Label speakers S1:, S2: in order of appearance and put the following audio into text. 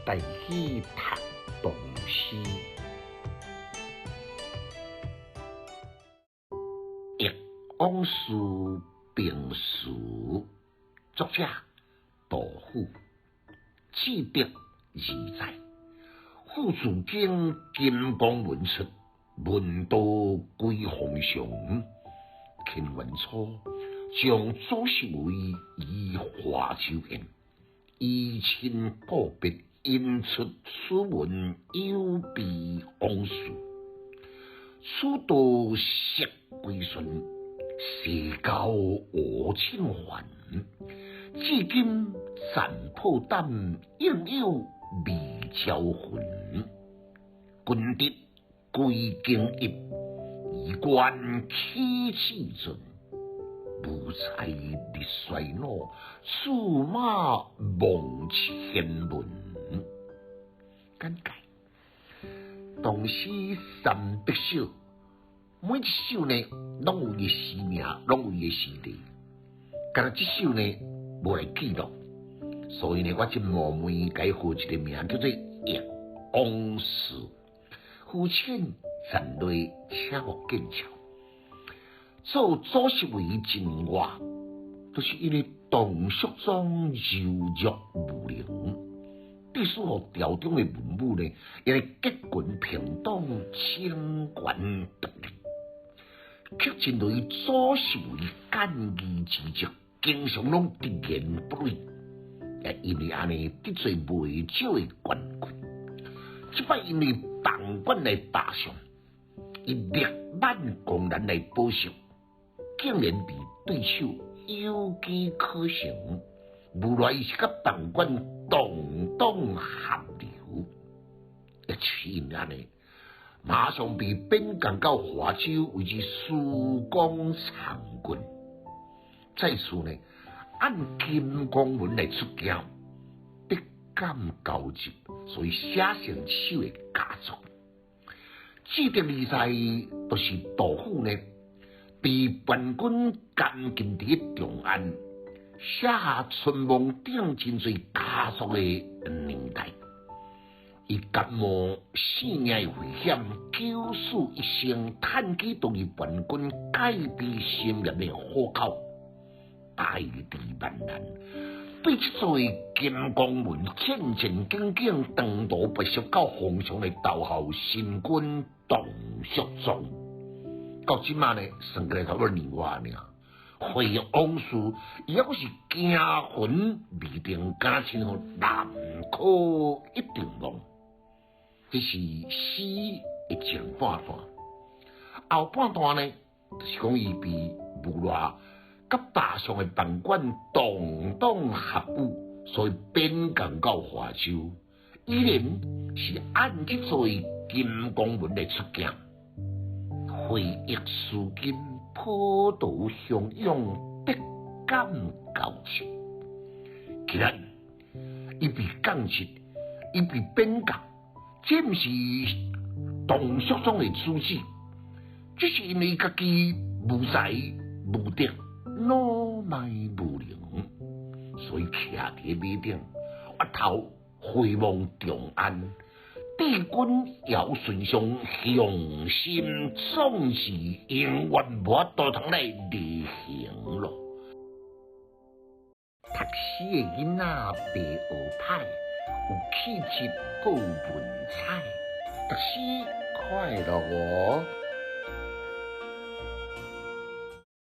S1: 带去读唐诗。忆往事并书，作者杜甫。志得二载，父自经金光文出，文道归hom上。乾元初，将祖室位移华州县，依亲故别，因出此文有备往事。此道识归顺，世交我亲还。至今残破胆，应有未交魂。君得归京邑，衣冠起气准。无才立衰老，驷马望千轮。简介：唐诗300首，每一首呢，拢有伊诗名，拢有伊诗题。但这首呢，无来记录，所以呢，我真冒昧改号一个名，叫做《忆往事》。浮浅残泪，且莫见笑。做祖室为真话，都是因为唐肃宗柔弱无能，必须互朝中的文武呢，因为结群平党，清官独立，却针对祖室为干预之职，经常拢直言不讳，也因为安尼得罪未少的官军。即摆因为党官来打上，以力挽狂澜来报仇。竟然被对手有机可乘，无奈伊是甲党官同党合流，一起因安尼，马上被贬降到华州，为之曙光参军。再次呢，按金光文来出镜，必感交集，所以写成一首的佳作。志得二载，就是杜甫呢。被叛军监禁伫长安，写下春梦顶真侪佳作的年代。伊甘冒性命的危险，九死一生，探起当日叛军改变心念的火口，大义万难。对这座金光文战战兢兢，长途跋涉到皇上来投效新军唐肃宗。到即马呢，算过来差不多年外尔，回忆往事，伊还阁是惊魂未定，敢亲互南柯一定梦。这是诗的前半段，后半段呢，就是讲伊被无赖甲大上的办官同党合舞，所以贬降到华州，依然是按这座金光文来出镜。回忆思今，普渡汹涌，必感交集。既然伊被降职，伊被贬降，这毋是唐肃宗的主旨，只是因为家己无才无德，老迈无能，所以徛伫马顶，额头回望长安。帝君尧舜上雄心壮志，永远无法度通来履行咯。读诗的囡仔袂学歹，有气质，还有文采，读诗快乐哦。